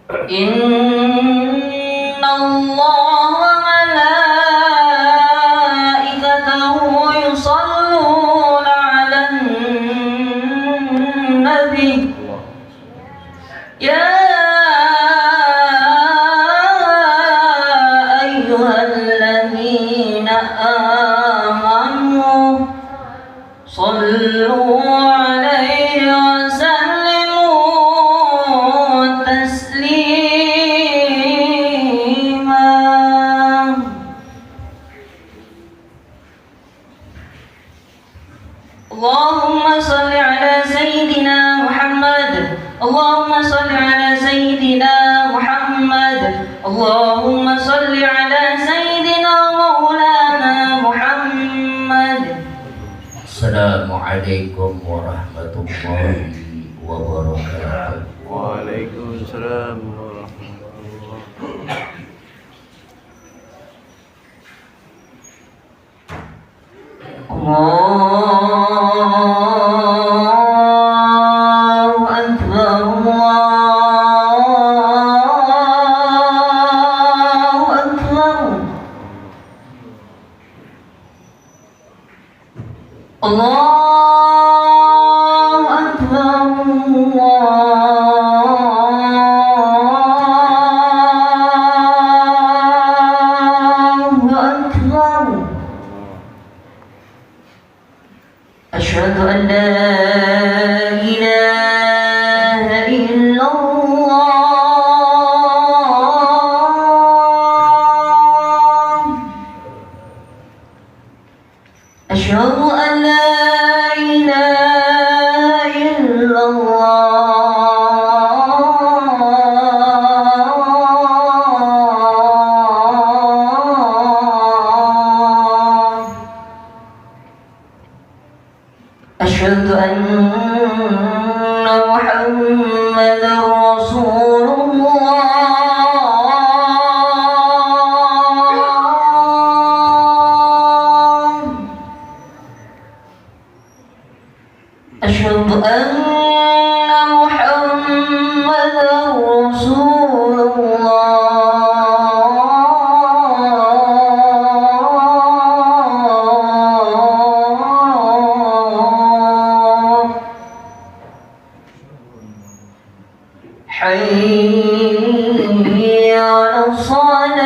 إن الله وملائكته يصلون على النبي يا أيها الذين آمنوا صلوا عليه وسلموا تسليما. اللهم صل على سيدنا محمد اللهم صل على سيدنا محمد اللهم صل على سيدنا مولانا محمد. Assalamualaikum warahmatullahi wabarakatuh. Waalaikumsalam warahmatullahi. Allahu Akbar Allahu Akbar Allahu Akbar Allahu Akbar. Asyhadu an la ilaha illallah. Asyhadu an la ilaha illallah. Asyhadu anna Muhammadar Rasulullah. Asyhadu anna Muhammadar Rasulullah. Hayya 'alas salah.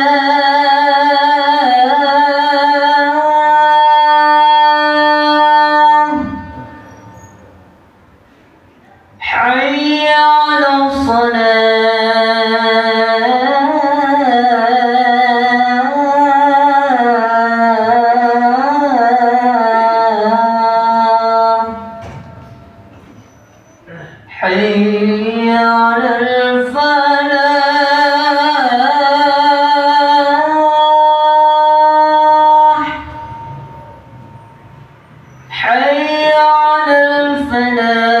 Hayya 'alas salah. Hayya 'alal falah. Hayya 'alal falah.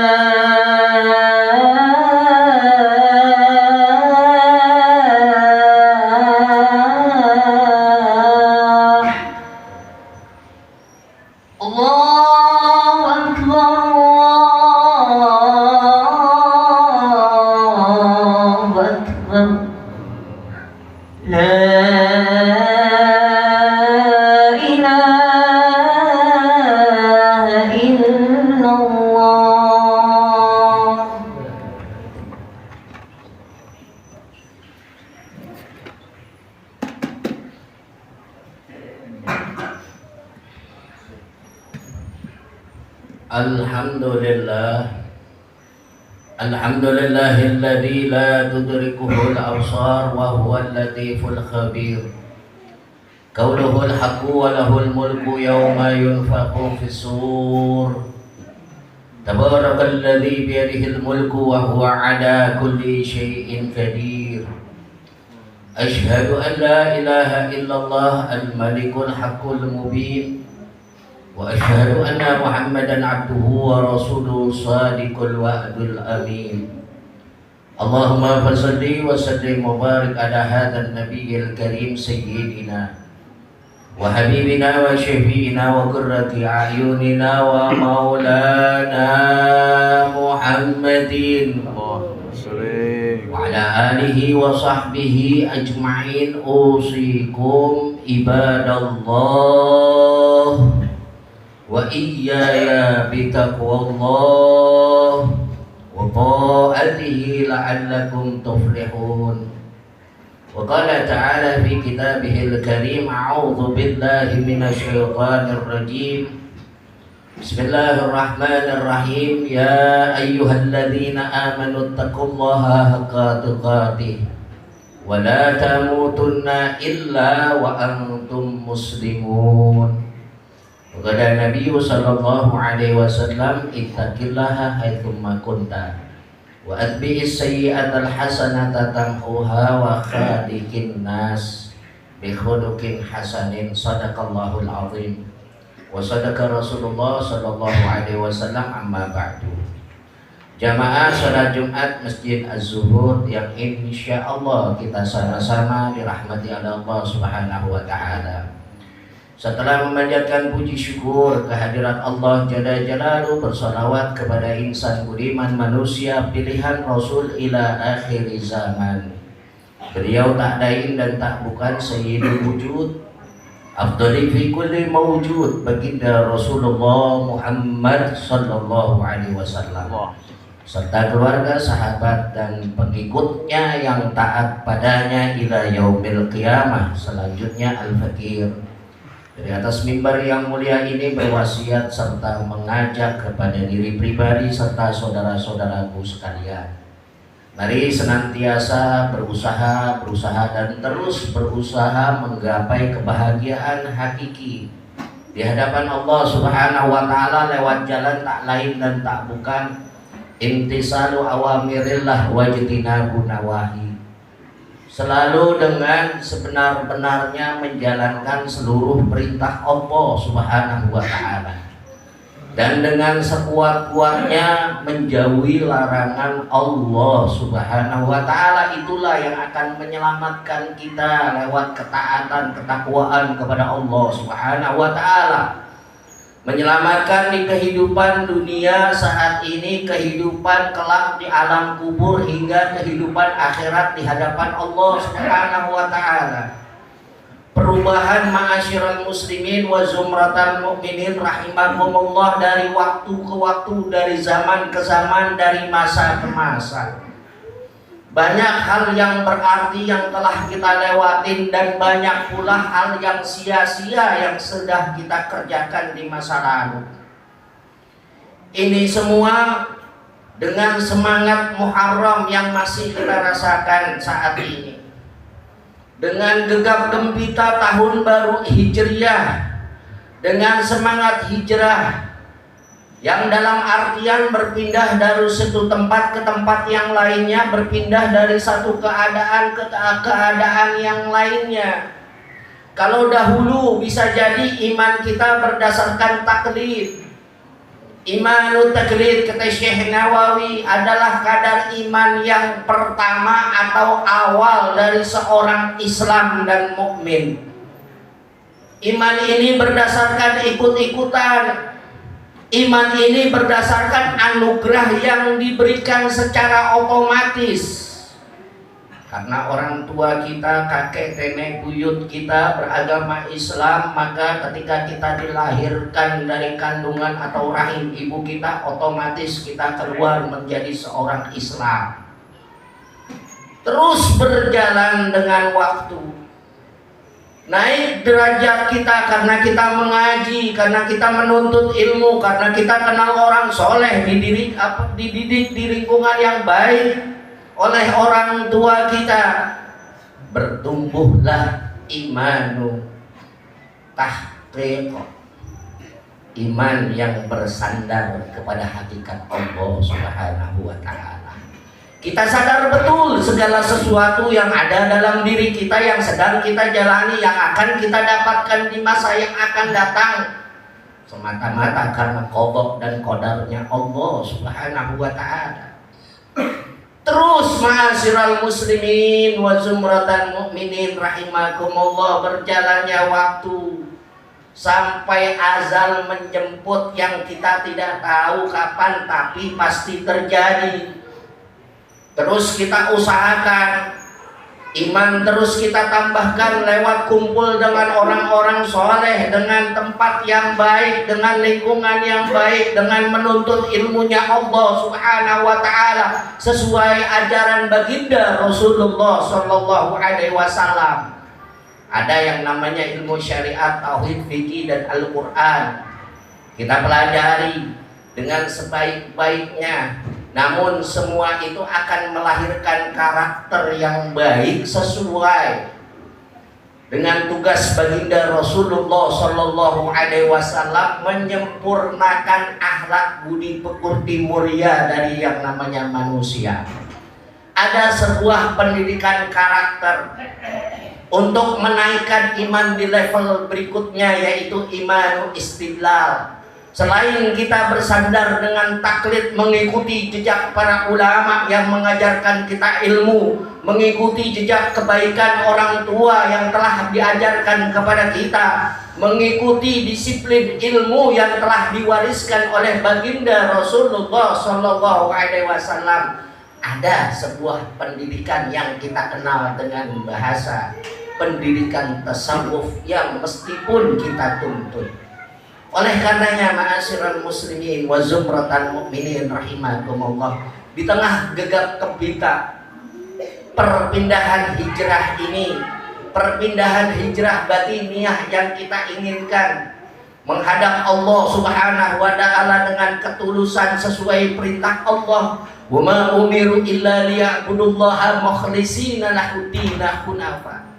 Allahu Akbar Allahu Akbar. La ilaha illallah. Alhamdulillahilladzi la tudrikuhul absar wa huwal latiful khabir. Qauluhul haqqu wa lahul mulku yawma yunfakhu fis-sur. Tabarakalladzi biyadihil mulku wa huwa ala kulli syai'in qadir. Ashhadu an la ilaha illallah al-malikul haqqul mubin. Wa asyhadu anna Muhammadan abduhu wa rasuluhu sadiqul wa'dul amin. Allahumma fassalli wa sallim wa barik ala hadzal nabiyil karim sayyidina wa habibina wa syafi'ina wa qurrati a'yunina wa maulana Muhammadin. Allahumma sholli وعلى آله وصحبه أجمعين أوصيكم عباد الله وإياي بتقوى الله وطاعته لعلكم تفلحون. وقال تعالى في كتابه الكريم أعوذ بالله من الشيطان الرجيم بسم الله الرحمن الرحيم يا أيها الذين آمنوا اتقوا الله حق تقاته ولا تموتن إلا وأنتم مسلمون. وقال النبي صلى الله عليه وسلم اتق الله حيثما كنت وأتبع السيئة الحسنة تمحوها وخالق الناس بخلق حسن صدق الله العظيم وصدق رسول الله صلى الله عليه وسلم. Amma ba'du. Jamaah salat Jumat Masjid Az-Zuhud yang insya Allah kita sama-sama dirahmati oleh Allah Subhanahu wa Ta'ala. Setelah memanjatkan puji syukur kehadirat Allah Jalla Jalaluhu, bersalawat kepada insan budiman manusia pilihan Rasul ila akhir zaman. Beliau tak lain dan tak bukan sayyidul wujud, afdali fi kulli mawjud, baginda Rasulullah Muhammad sallallahu alaihi wasallam, serta keluarga, sahabat dan pengikutnya yang taat padanya ila yaumil qiyamah. Selanjutnya al-fakir dari atas mimbar yang mulia ini berwasiat serta mengajak kepada diri pribadi serta saudara-saudaraku sekalian, mari senantiasa berusaha dan terus berusaha menggapai kebahagiaan hakiki di hadapan Allah Subhanahu wa Ta'ala lewat jalan tak lain dan tak bukan imtisalu awamirillah wajtinabu nawahi, selalu dengan sebenar-benarnya menjalankan seluruh perintah Allah Subhanahu wa Ta'ala dan dengan sekuat-kuatnya menjauhi larangan Allah Subhanahu wa Ta'ala. Itulah yang akan menyelamatkan kita lewat ketaatan, ketakwaan kepada Allah Subhanahu wa Ta'ala, menyelamatkan di kehidupan dunia saat ini, kehidupan kelak di alam kubur, hingga kehidupan akhirat di hadapan Allah Subhanahu wa Ta'ala. Perubahan ma'asyiral muslimin wa zumratal mu'minin rahimakumullah dari waktu ke waktu, dari zaman ke zaman, dari masa ke masa. Banyak hal yang berarti yang telah kita lewatin dan banyak pula hal yang sia-sia yang sudah kita kerjakan di masa lalu. Ini semua dengan semangat Muharram yang masih kita rasakan saat ini, dengan gegap gempita tahun baru Hijriah, dengan semangat hijrah yang dalam artian berpindah dari satu tempat ke tempat yang lainnya, berpindah dari satu keadaan ke keadaan yang lainnya. Kalau dahulu bisa jadi iman kita berdasarkan taklid, imanut taklid kata Syekh Nawawi adalah kadar iman yang pertama atau awal dari seorang Islam dan mukmin. Iman ini berdasarkan ikut-ikutan. Iman ini berdasarkan anugerah yang diberikan secara otomatis. Karena orang tua kita, kakek, nenek, buyut kita beragama Islam, maka ketika kita dilahirkan dari kandungan atau rahim ibu kita, otomatis kita keluar menjadi seorang Islam. Terus berjalan dengan waktu, naik derajat kita karena kita mengaji, karena kita menuntut ilmu, karena kita kenal orang soleh, dididik di lingkungan yang baik oleh orang tua kita. Bertumbuhlah imanu tahqiq, iman yang bersandar kepada hakikat Allah Subhanahu wa Ta'ala. Kita sadar betul segala sesuatu yang ada dalam diri kita yang sedang kita jalani, yang akan kita dapatkan di masa yang akan datang, semata-mata karena qada dan qadarnya Allah Subhanahu wa Ta'ala. Terus ma'asyiral muslimin wa zumratal mu'minin rahimakumullah, berjalannya waktu sampai azal menjemput yang kita tidak tahu kapan, tapi pasti terjadi. terus kita usahakan. Iman terus kita tambahkan lewat kumpul dengan orang-orang soleh, dengan tempat yang baik, dengan lingkungan yang baik, dengan menuntut ilmunya Allah Subhanahu wa Ta'ala sesuai ajaran baginda Rasulullah Sallallahu Alaihi Wasallam. Ada yang namanya ilmu syariat, tauhid, fikih, dan Al-Quran. Kita pelajari dengan sebaik-baiknya. Namun semua itu akan melahirkan karakter yang baik sesuai dengan tugas baginda Rasulullah Sallallahu Alaihi Wasallam menyempurnakan akhlak budi pekerti mulia dari yang namanya manusia. Ada sebuah pendidikan karakter untuk menaikkan iman di level berikutnya, yaitu iman istidlal. Selain kita bersandar dengan taklid, mengikuti jejak para ulama yang mengajarkan kita ilmu, mengikuti jejak kebaikan orang tua yang telah diajarkan kepada kita, mengikuti disiplin ilmu yang telah diwariskan oleh baginda Rasulullah Sallallahu Alaihi Wasallam, ada sebuah pendidikan yang kita kenal dengan bahasa pendidikan tasawuf yang meskipun kita tuntut. Oleh karenanya, ma'asyiral muslimin wa zumratal mu'minin rahimakumullah, di tengah gegap gempita perpindahan hijrah ini, perpindahan hijrah batiniah yang kita inginkan menghadap Allah Subhanahu wa Ta'ala dengan ketulusan sesuai perintah Allah, wa ma umiru illa liya'budullaha mukhlishina lahud-dina hunafa.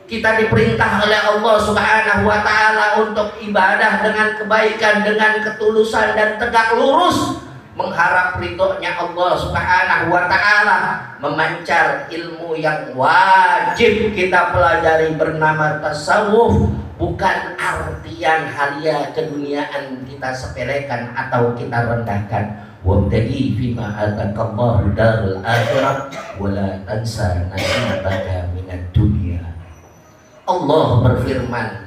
Kita diperintah oleh Allah Subhanahu wa Ta'ala untuk ibadah dengan kebaikan, dengan ketulusan dan tegak lurus, mengharap ridhonya Allah Subhanahu wa Ta'ala, memancar ilmu yang wajib kita pelajari bernama tasawuf. Bukan artian halia keduniaan kita sepelekan atau kita rendahkan. Wabtaghi fima atakallahu darul akhirah wala tansa nasibaka minad dunya. Allah berfirman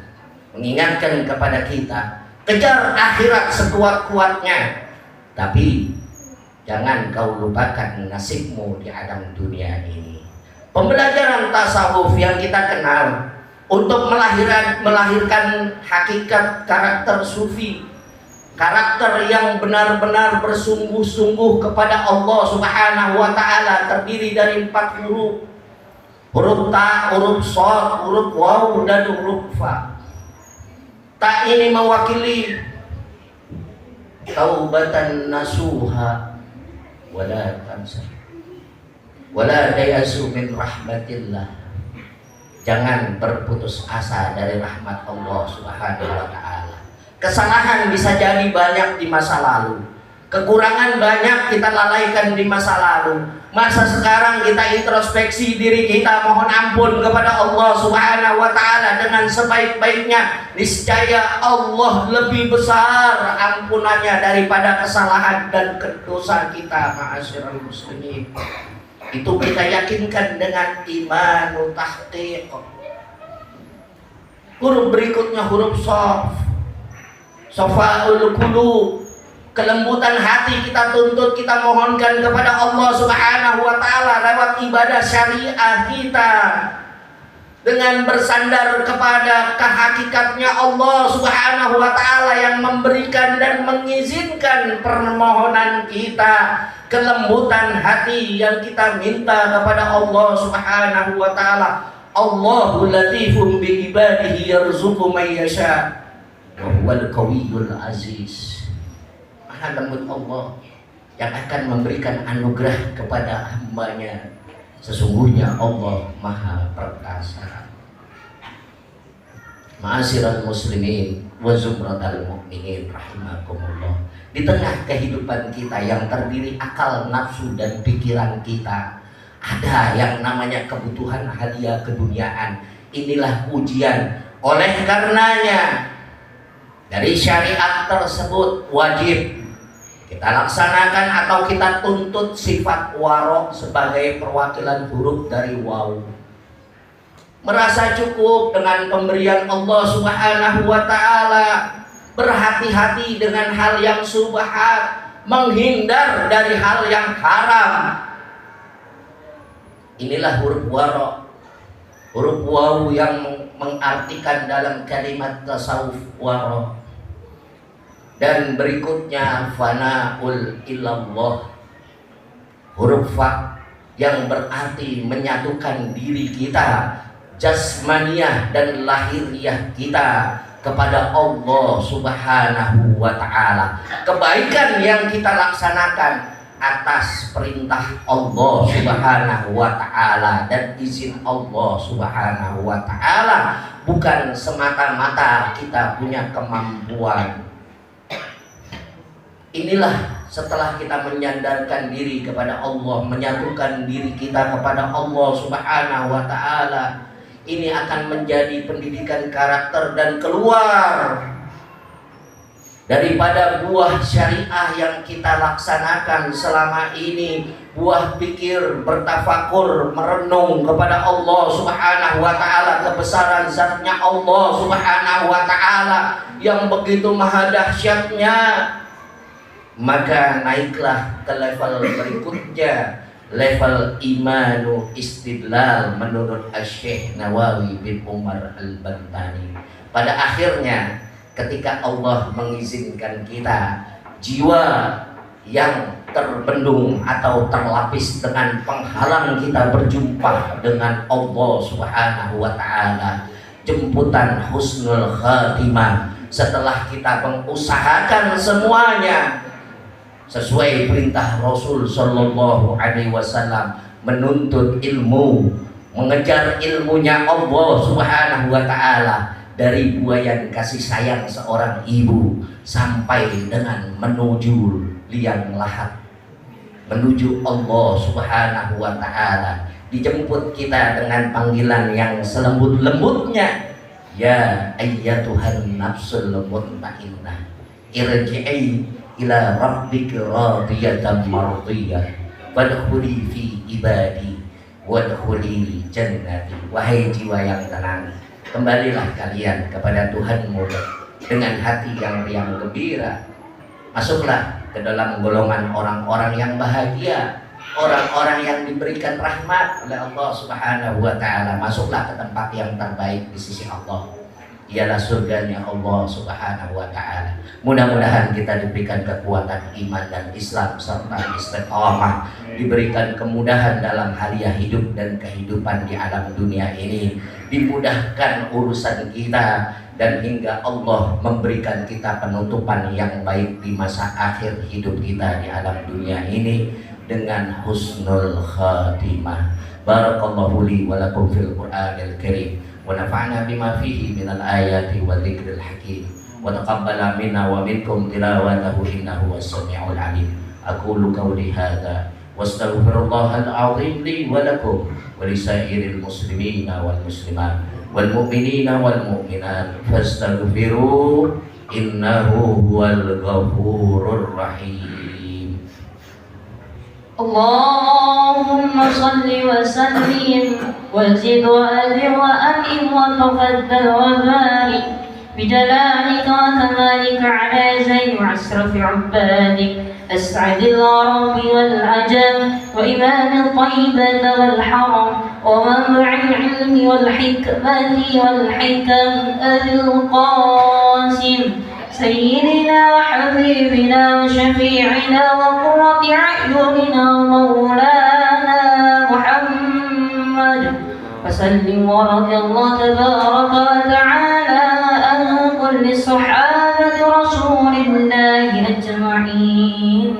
mengingatkan kepada kita, kejar akhirat sekuat-kuatnya, tapi jangan kau lupakan nasibmu di alam dunia ini. Pembelajaran tasawuf yang kita kenal untuk melahirkan hakikat karakter sufi, karakter yang benar-benar bersungguh-sungguh kepada Allah Subhanahu wa Ta'ala, terdiri dari 4 huruf. Huruf ta, huruf shad, huruf waw, dan huruf fa. Ta ini mewakili taubatan nasuha wala tansa wala dayasu min rahmatillah. Jangan berputus asa dari rahmat Allah Subhanahu wa Ta'ala. Kesalahan bisa jadi banyak di masa lalu, kekurangan banyak kita lalaikan di masa lalu. Masa sekarang kita introspeksi diri kita, mohon ampun kepada Allah Subhanahu wa Ta'ala dengan sebaik-baiknya. Niscaya Allah lebih besar ampunannya daripada kesalahan dan dosa kita, ma'asyiral muslimin. Itu kita yakinkan dengan imanul tahqiq. Huruf berikutnya huruf shaf, safaul qulub. Kelembutan hati kita tuntut, kita mohonkan kepada Allah Subhanahu wa Ta'ala lewat ibadah syariah kita, dengan bersandar kepada kehakikatnya Allah Subhanahu wa Ta'ala yang memberikan dan mengizinkan permohonan kita. Kelembutan hati yang kita minta kepada Allah Subhanahu wa Ta'ala. Allahu latifun bi ibadihi yarzuqu man yasha wa huwal qawiyyul aziz. Maha lembut Allah yang akan memberikan anugerah kepada hambanya. Sesungguhnya Allah Maha Perkasa. Ma'asyiral muslimin wa zumratal mu'minin rahimakumullah. Di tengah kehidupan kita yang terdiri akal, nafsu, dan pikiran kita, ada yang namanya kebutuhan hadiah keduniaan. Inilah ujian. Oleh karenanya, dari syariat tersebut wajib kita laksanakan atau kita tuntut sifat warok sebagai perwakilan huruf dari waw. Merasa cukup dengan pemberian Allah Subhanahu wa Ta'ala, berhati-hati dengan hal yang subhat, menghindar dari hal yang haram. Inilah huruf wara, huruf wawu yang mengartikan dalam kalimat tasawuf wara. Dan berikutnya fana'ul ilallah, huruf fa yang berarti menyatukan diri kita jasmaniah dan lahiriah kita kepada Allah Subhanahu wa ta'ala. Kebaikan yang kita laksanakan atas perintah Allah Subhanahu wa ta'ala dan izin Allah Subhanahu wa ta'ala, bukan semata-mata kita punya kemampuan. Inilah setelah kita menyandarkan diri kepada Allah, menyatukan diri kita kepada Allah Subhanahu wa ta'ala, ini akan menjadi pendidikan karakter dan keluar daripada buah syariah yang kita laksanakan selama ini, buah pikir, bertafakur, merenung kepada Allah Subhanahu wa ta'ala, kebesaran zatnya Allah Subhanahu wa ta'ala yang begitu maha dahsyatnya. Maka naiklah ke level berikutnya, level imanu istidlal menurut Asy-Syaikh Nawawi bin Umar Al-Bantani. Pada akhirnya ketika Allah mengizinkan kita jiwa yang terbendung atau terlapis dengan penghalang kita berjumpa dengan Allah Subhanahu wa ta'ala, jemputan husnul khatimah, setelah kita mengusahakan semuanya sesuai perintah Rasul Sallallahu Alaihi Wasallam, menuntut ilmu, mengejar ilmunya Allah Subhanahu wa ta'ala, dari buayan kasih sayang seorang ibu sampai dengan menuju liang lahat, menuju Allah Subhanahu wa ta'ala. Dijemput kita dengan panggilan yang selembut-lembutnya, ya ayyatuhan nafsul mutmainnah irji'i ila rabbika radiyatan mardiyah wadkhuli fi ibadi wadkhuli jannati. Wahai jiwa yang tenang, kembalilah kalian kepada Tuhanmu dengan hati yang riang gembira. Masuklah ke dalam golongan orang-orang yang bahagia, orang-orang yang diberikan rahmat oleh Allah Subhanahu wa ta'ala. Masuklah ke tempat yang terbaik di sisi Allah, ialah surganya Allah Subhanahu wa ta'ala. Mudah-mudahan kita diberikan kekuatan iman dan Islam serta istiqamah, diberikan kemudahan dalam halia hidup dan kehidupan di alam dunia ini, dimudahkan urusan kita, dan hingga Allah memberikan kita penutupan yang baik di masa akhir hidup kita di alam dunia ini dengan husnul khatimah. Barakallahu li wa lakum fil Qur'anil Karim wa nafa'na bima fihi minal ayati wa dzikril hakim wa taqabbala minna wa minkum tilawatahu innahu was-sami'ul alim. Aqulu qawli hadza wastaghfirullahal azim li wa lakum wa lisairil muslimina wal muslimat wal mu'minina wal mu'minat fastaghfiru innahu huwal ghafurur rahim. Allahumma salli wa sallim wa zid wa adir wa an'im wa tafaddal wa barik بجلالك وكمالك على زين أشرف عبادك أسعد العرب والعجم وإمام الطيبة والحرم ومنبع العلم والحكمة والحكم أبي القاسم سيدنا وحبيبنا وشفيعنا وقرة أعيننا مولانا محمد وسلم ورضي الله تبارك وتعالى عن كل صحابة رسول الله أجمعين.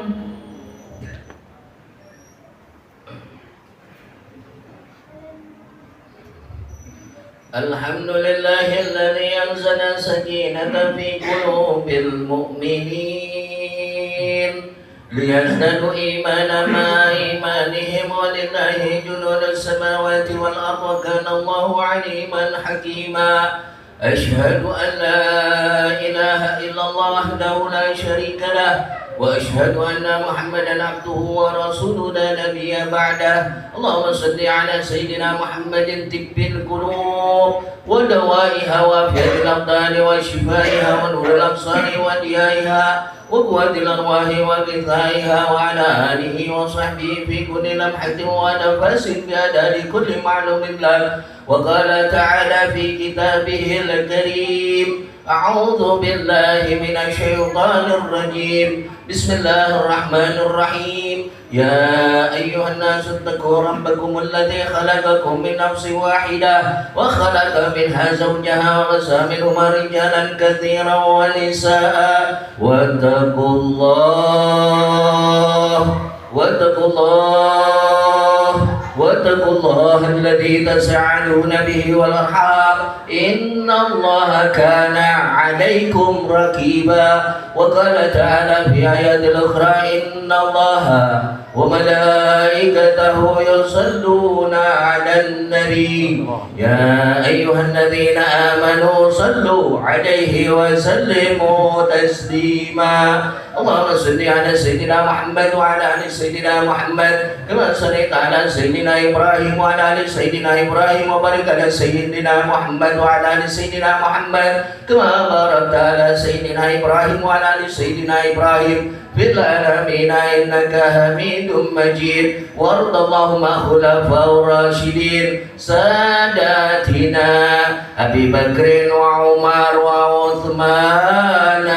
الحمد لله الذي أنزل السكينة في قلوب المؤمنين ليزدادوا إيمانا مع إيمانهم ولله جنود السماوات والأرض وكان الله عليما حكيما. أشهد أن لا إله إلا الله وحده لا شريك له وأشهد أن محمدا عبده ورسوله لا نبي بعده. اللهم صل على سيدنا محمد طب القلوب ودوائها وعافية الأبدان وشفائها ونور الأبصار وديائها وقوة الأرواح وغذائها وعلى آله وصحبه في كل لمحة ونفس بعدد كل معلوم لك. وقال تعالى في كتابه الكريم: أعوذ بالله من الشيطان الرجيم. بسم الله الرحمن الرحيم. يا أيها الناس اتقوا ربكم الذي خلقكم من نفس واحدة وخلق منها زوجها وبث منهما رجالا كثيرا ونساء واتقوا الله الذي تساءلون به والأرحام إن الله كان عليكم رقيبا. وقال تعالى في آيات الأخرى: إن الله وملائكته يصلون على النبي يا أيها الذين آمنوا صلوا عليه وسلموا تسليما. اللهم صل على سيدنا محمد وعلى آل سيدنا محمد كما صليت على سيدنا إبراهيم وعلى آل سيدنا إبراهيم وبارك على سيدنا محمد وعلى آل سيدنا محمد كما باركت على سيدنا إبراهيم وعلى آل سيدنا إبراهيم في العالمين إنك حميد مجيد. وارض اللهم عن خلفاء الراشدين ساداتنا أبي بكر وعمر وعثمان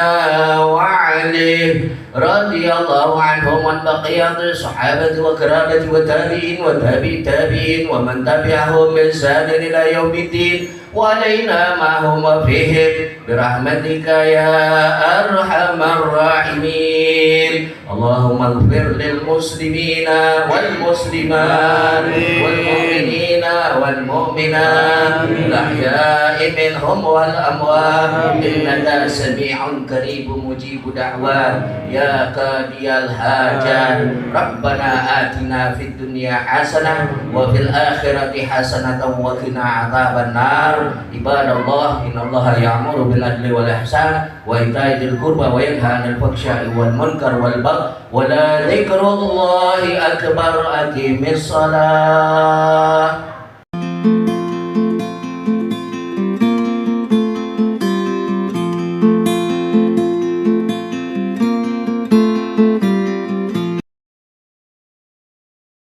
وعلي رضي الله عنهم وعن بقية الصحابة وكرامة والتابعين وتابع التابعين ومن تبعهم بإحسان إلى يوم الدين وعلينا معهم وفيهم برحمتك يا أرحم الراحمين. اللهم اغفر للمسلمين والمسلمات والمؤمنين والمؤمنات الأحياء منهم والأموات إنك سميع قريب مجيب دعوات يا قاضي الحاجات. ربنا آتنا في الدنيا حسنة وفي الآخرة حسنة وقنا عذاب النار. عباد الله إن الله يأمر بالعدل والإحسان وإيتاء ذي القربى وينهى عن الفحشاء والمنكر والبغي ولذكر الله أكبر. أقم الصلاة.